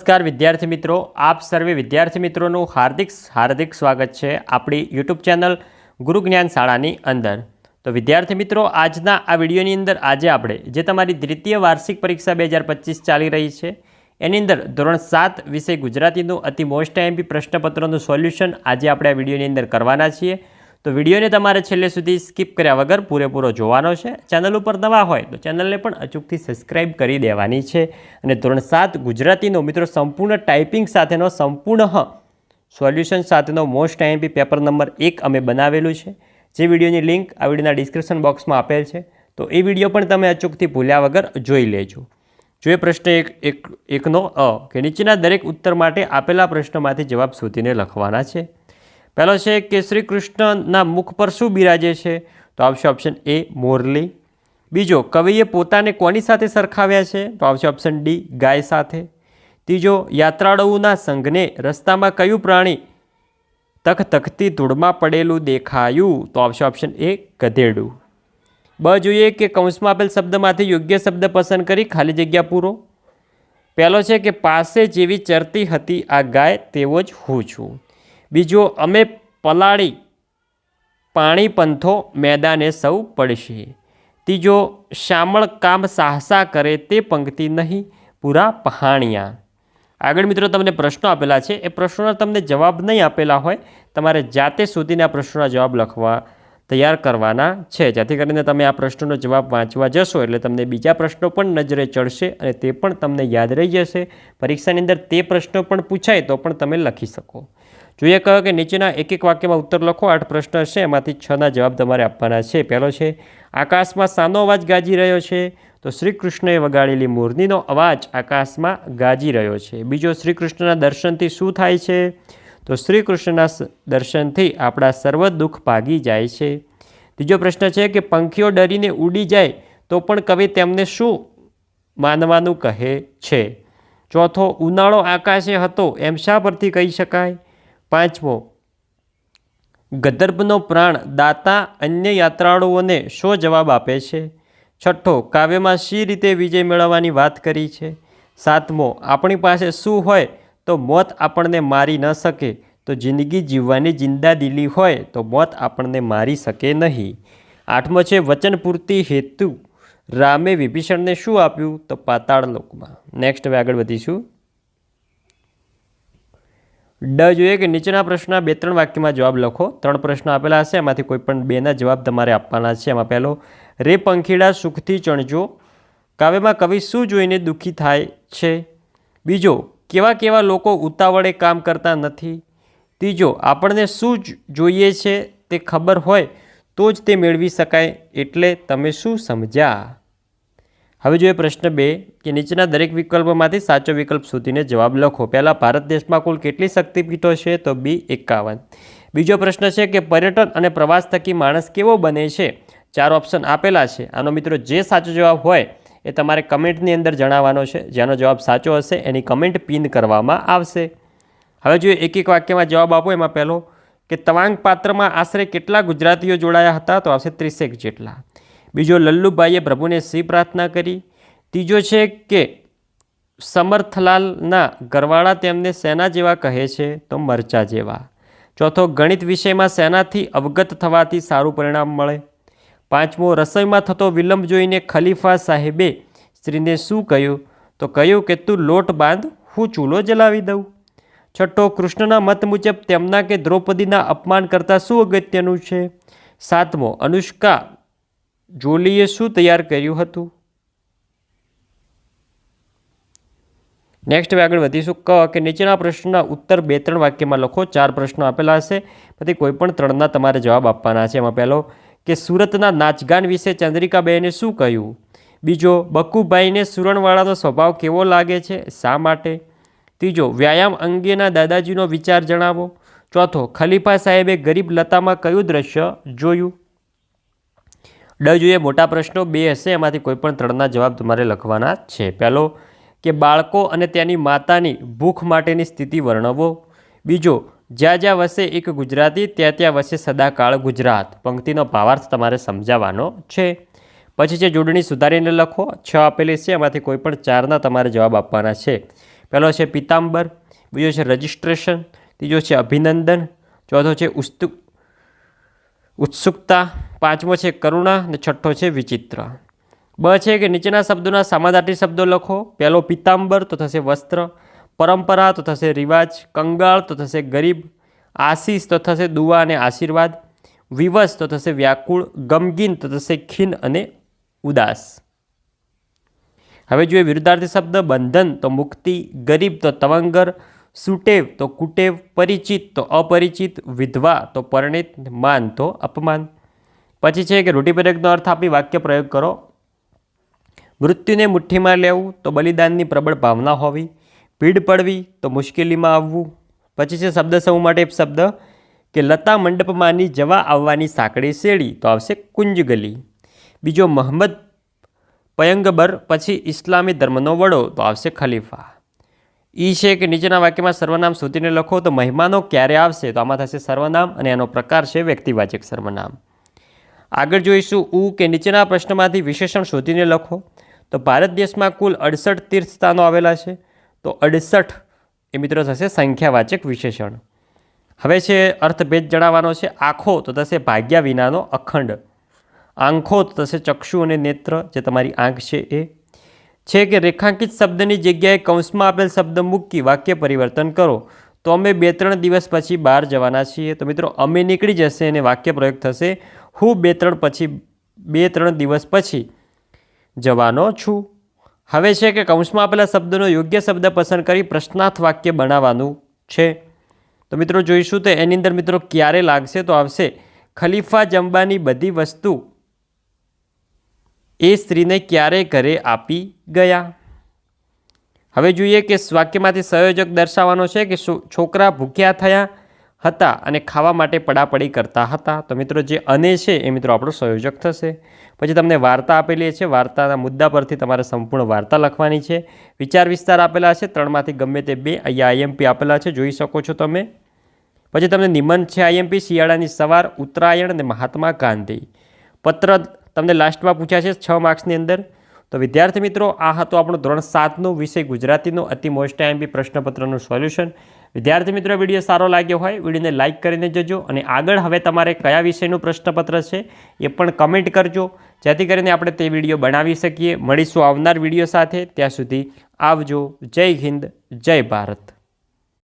નમસ્કાર વિદ્યાર્થી મિત્રો, આપ સર્વે વિદ્યાર્થી મિત્રોનું હાર્દિક સ્વાગત છે આપણી યુટ્યુબ ચેનલ ગુરુ જ્ઞાન શાળાની અંદર। તો વિદ્યાર્થી મિત્રો, આજના આ વિડીયોની અંદર આજે આપણે જે તમારી દ્વિતીય વાર્ષિક પરીક્ષા 2025 ચાલી રહી છે એની અંદર ધોરણ 7 વિષય ગુજરાતીનું અતિ મોસ્ટ આઈએમપી પ્રશ્નપત્રનું સોલ્યુશન આજે આપણે આ વિડીયોની અંદર કરવાના છીએ। તો વિડીયોને તમારે છેલ્લે સુધી સ્કીપ કર્યા વગર પૂરેપૂરો જોવાનો છે। ચેનલ ઉપર નવા હોય તો ચેનલને પણ અચૂકથી સબસ્ક્રાઇબ કરી દેવાની છે। અને ધોરણ 7 ગુજરાતીનો મિત્રો સંપૂર્ણ ટાઈપિંગ સાથેનો સંપૂર્ણ સોલ્યુશન સાથેનો મોસ્ટ આઈએમપી પેપર નંબર 1 અમે બનાવેલું છે, જે વિડીયોની લિંક આ વિડીયોના ડિસ્ક્રિપ્શન બોક્સમાં આપેલ છે। તો એ વિડીયો પણ તમે અચૂકથી ભૂલ્યા વગર જોઈ લેજો। જો એ પ્રશ્ન એકનો કે નીચેના દરેક ઉત્તર માટે આપેલા પ્રશ્નોમાંથી જવાબ શોધીને લખવાના છે। પહેલો છે કે શ્રી કૃષ્ણના મુખ પર શું બિરાજે છે? તો આવશે ઓપ્શન એ મોરલી। બીજો, કવિએ પોતાને કોની સાથે સરખાવ્યા છે? તો આવશે ઓપ્શન ડી ગાય સાથે। ત્રીજો, યાત્રાળુઓના સંઘને રસ્તામાં કયું પ્રાણી તખતખતી ધૂળમાં પડેલું દેખાયું? તો આવશે ઓપ્શન એ ગધેડું। બ જોઈએ કે કૌંસમાં આપેલ શબ્દમાંથી યોગ્ય શબ્દ પસંદ કરી ખાલી જગ્યા પૂરો। પહેલો છે કે પાસે જેવી ચરતી હતી આ ગાય તેવો જ હું છું। બીજો, અમે પલાળી પાણી પંથો મેદાને સૌ પડશે। ત્રીજો, શામળ કામ સાહસા કરે તે પંક્તિ નહીં પૂરા પહાણિયા। આગળ મિત્રો તમને પ્રશ્નો આપેલા છે, એ પ્રશ્નોના તમને જવાબ નહીં આપેલા હોય, તમારે જાતે શોધીને આ પ્રશ્નોના જવાબ લખવા તૈયાર કરવાના છે, જેથી કરીને તમે આ પ્રશ્નોનો જવાબ વાંચવા જશો એટલે તમને બીજા પ્રશ્નો પણ નજરે ચડશે અને તે પણ તમને યાદ રહી જશે। પરીક્ષાની અંદર તે પ્રશ્નો પણ પૂછાય તો પણ તમે લખી શકો। જોઈએ કહ્યું કે નીચેના એક એક વાક્યમાં ઉત્તર લખો। 8 પ્રશ્ન હશે, એમાંથી 6ના જવાબ તમારે આપવાના છે। પહેલો છે, આકાશમાં શાનો અવાજ ગાજી રહ્યો છે? તો શ્રી કૃષ્ણએ વગાડેલી મોરનીનો અવાજ આકાશમાં ગાજી રહ્યો છે। બીજો, શ્રી કૃષ્ણના દર્શનથી શું થાય છે? તો શ્રી કૃષ્ણના દર્શનથી આપણા સર્વ દુઃખ ભાગી જાય છે। ત્રીજો પ્રશ્ન છે કે પંખીઓ ડરીને ઉડી જાય તો પણ કવિ તેમને શું માનવાનું કહે છે? ચોથો, ઉનાળો આકાશે હતો એમ શા પરથી કહી શકાય? પાંચમો, ગંધર્વનો પ્રાણ દાતા અન્ય યાત્રાળુઓને શો જવાબ આપે છે? છઠ્ઠો, કાવ્યમાં શી રીતે વિજય મેળવવાની વાત કરી છે? સાતમો, આપણી પાસે શું હોય તો મોત આપણને મારી ન શકે, તો જિંદગી જીવવાની જિંદાદિલી હોય તો મોત આપણને મારી શકે નહીં। આઠમો છે, વચન પૂર્તિ હેતુ રામે વિભીષણને શું આપ્યું? તો પાતાળ લોકમાં। નેક્સ્ટ હવે આગળ વધીશું। ડ જોઈએ કે નીચેના પ્રશ્નના 2-3 વાક્યમાં જવાબ લખો। 3 પ્રશ્નો આપેલા હશે, એમાંથી કોઈ પણ 2ના જવાબ તમારે આપવાના છે। એમાં પહેલો, રે પંખીડા સુખથી ચણજો, કાવ્યમાં કવિ શું જોઈને દુઃખી થાય છે? બીજો, કેવા કેવા લોકો ઉતાવળે કામ કરતા નથી? ત્રીજો, આપણને શું જોઈએ છે તે ખબર હોય તો જ તે મેળવી શકાય, એટલે તમે શું સમજ્યા? હવે જોઈએ પ્રશ્ન 2 કે નીચેના દરેક વિકલ્પોમાંથી સાચો વિકલ્પ શોધીને જવાબ લખો। પહેલા, ભારત દેશમાં કુલ કેટલી શક્તિપીઠો છે? તો બી 51। બીજો પ્રશ્ન છે કે પર્યટન અને પ્રવાસ થકી માણસ કેવો બને છે? 4 ઓપ્શન આપેલા છે, આનો મિત્રો જે સાચો જવાબ હોય એ તમારે કમેન્ટની અંદર જણાવવાનો છે। જેનો જવાબ સાચો હશે એની કમેન્ટ પિન કરવામાં આવશે। હવે જોઈએ એક એક વાક્યમાં જવાબ આપો। એમાં પહેલો કે તવાંગ પાત્રમાં આશરે કેટલા ગુજરાતીઓ જોડાયા હતા? તો આવશે 30 જેટલા। બીજો, લલ્લુભાઈએ પ્રભુને શી પ્રાર્થના કરી? ત્રીજો છે કે સમર્થલાલના ઘરવાળા તેમને સેના જેવા કહે છે? તો મરચા જેવા। ચોથો, ગણિત વિષયમાં સેનાથી અવગત થવાથી સારું પરિણામ મળે? પાંચમો, રસોઈમાં થતો વિલંબ જોઈને ખલીફા સાહેબે સ્ત્રીને શું કહ્યું? તો કહ્યું કે તું લોટ બાંધ, હું ચૂલો જલાવી દઉં। છઠ્ઠો, કૃષ્ણના મત મુજબ તેમના કે દ્રૌપદીના અપમાન કરતાં શું અગત્યનું છે? સાતમો, અનુષ્કા જોલીએ શું તૈયાર કર્યું હતું? નેક્સ્ટ હવે આગળ વધીશું। કે નીચેના પ્રશ્નના ઉત્તર 2-3 વાક્યમાં લખો। 4 પ્રશ્નો આપેલા હશે, પછી કોઈ પણ 3ના તમારે જવાબ આપવાના છે। એમાં પહેલો કે સુરતના નાચગાન વિશે ચંદ્રિકાબેને શું કહ્યું? બીજો, બકુભાઈને સુરણવાળાનો સ્વભાવ કેવો લાગે છે? શા માટે? ત્રીજો, વ્યાયામ અંગેના દાદાજીનો વિચાર જણાવો। ચોથો, ખલીફા સાહેબે ગરીબ લતામાં કયું દ્રશ્ય જોયું? ડ જોઈએ મોટા પ્રશ્નો 2 હશે, એમાંથી કોઈ પણ 3ના જવાબ તમારે લખવાના છે। પહેલો કે બાળકો અને તેની માતાની ભૂખ માટેની સ્થિતિ વર્ણવો। બીજો, જ્યાં જ્યાં વસે એક ગુજરાતી ત્યાં ત્યાં વસે સદાકાળ ગુજરાત, પંક્તિનો ભાવાર્થ તમારે સમજાવવાનો છે। પછી છે જોડણી સુધારીને લખો। 6 આપેલી છે, એમાંથી કોઈ પણ 4ના તમારે જવાબ આપવાના છે। પહેલો છે પિતાંબર, બીજો છે રજિસ્ટ્રેશન, ત્રીજો છે અભિનંદન, ચોથો છે ઉત્સુકતા, પાંચમો છે કરુણા અને છઠ્ઠો છે વિચિત્ર. બ છે કે નીચેના શબ્દોના સમાનાર્થી શબ્દો લખો. પહેલો પિતાંબર તો થશે વસ્ત્ર, પરંપરા તો થશે રિવાજ, કંગાળ તો થશે ગરીબ, આશીષ તો થશે દુઆ અને આશીર્વાદ, વિવશ તો થશે વ્યાકુળ, ગમગીન તો થશે ખીન અને ઉદાસ. હવે જોઈએ વિરુદ્ધાર્થી શબ્દ. બંધન તો મુક્તિ, ગરીબ તો તવંગર, સુટેવ તો કુટેવ, પરિચિત તો અપરિચિત, વિધવા તો પરણિત, માન તો અપમાન. પછી છે કે રૂઢિપ્રયોગનો અર્થ આપી વાક્ય પ્રયોગ કરો. મૃત્યુને મુઠ્ઠીમાં લેવું તો બલિદાનની પ્રબળ ભાવના હોવી, ભીડ પડવી તો મુશ્કેલીમાં આવવું. પછી છે શબ્દ સમૂહ માટે શબ્દ કે લતા મંડપમાંની જવા આવવાની સાંકડી શેરડી તો આવશે કુંજ ગલી. બીજો મહમ્મદ પયંગબર પછી ઇસ્લામી ધર્મનો વડો તો આવશે ખલીફા. ઈ છે કે નીચેના વાક્યમાં સર્વનામ શોધીને લખો. તો મહેમાનો ક્યારે આવશે તો આમાં થશે સર્વનામ અને એનો પ્રકાર છે વ્યક્તિવાચક સર્વનામ. આગળ જોઈશું ઉ કે નીચેના પ્રશ્નમાંથી વિશેષણ શોધીને લખો. તો ભારત દેશમાં કુલ 68 તીર્થ સ્થાનો આવેલા છે. તો 68 એ મિત્રો થશે સંખ્યાવાચક વિશેષણ. હવે છે અર્થભેદ જણાવવાનો છે. આંખો તો થશે ભાગ્યા વિનાનો અખંડ, આંખો તો થશે ચક્ષુ અને નેત્ર જે તમારી આંખ છે એ. છે કે રેખાંકિત શબ્દની જગ્યાએ કૌંસમાં આપેલ શબ્દ મૂકી વાક્ય પરિવર્તન કરો. તો અમે 2-3 દિવસ પછી બહાર જવાના છીએ. તો મિત્રો અમે નીકળી જશે અને વાક્ય પ્રયોગ થશે હું 2-3 દિવસ પછી જવાનો છું. હવે છે કે કૌંસમાં આપેલા શબ્દનો યોગ્ય શબ્દ પસંદ કરી પ્રશ્નાર્થ વાક્ય બનાવવાનું છે. તો મિત્રો જોઈશું તો એની અંદર મિત્રો ક્યારે લાગશે તો આવશે ખલીફા જમવાની બધી વસ્તુ એ સ્ત્રીને ક્યારે ઘરે આપી ગયા. હવે જોઈએ કે વાક્યમાંથી સંયોજક દર્શાવવાનો છે કે છોકરા ભૂખ્યા થયા હતા અને ખાવા માટે પડાપડી કરતા હતા. તો મિત્રો જે અને છે એ મિત્રો આપણો સંયોજક થશે. પછી તમને વાર્તા આપેલી છે. વાર્તાના મુદ્દા પરથી તમારે સંપૂર્ણ વાર્તા લખવાની છે. વિચાર વિસ્તાર આપેલા છે. 3માંથી ગમે તે 2. અહીંયા આઈએમપી આપેલા છે, જોઈ શકો છો તમે. પછી તમને નિબંધ છે આઈએમપી શિયાળાની સવાર, ઉત્તરાયણ અને મહાત્મા ગાંધી. પત્ર તમને લાસ્ટમાં પૂછ્યા છે 6 માર્ક્સની અંદર. તો વિદ્યાર્થી મિત્રો આ હતો આપણો ધોરણ 7નો વિષય ગુજરાતીનો અતિ મોસ્ટ આઈએમપી પ્રશ્નપત્રનું સોલ્યુશન. વિદ્યાર્થી મિત્રો વિડીયો સારો લાગ્યો હોય વિડીયોને લાઇક કરીને જજો અને આગળ હવે તમારે કયા વિષયનું પ્રશ્નપત્ર છે એ પણ કમેન્ટ કરજો જેથી કરીને આપણે તે વિડીયો બનાવી શકીએ. મળીશું આવનાર વિડીયો સાથે. ત્યાં સુધી આવજો. જય હિન્દ, જય ભારત.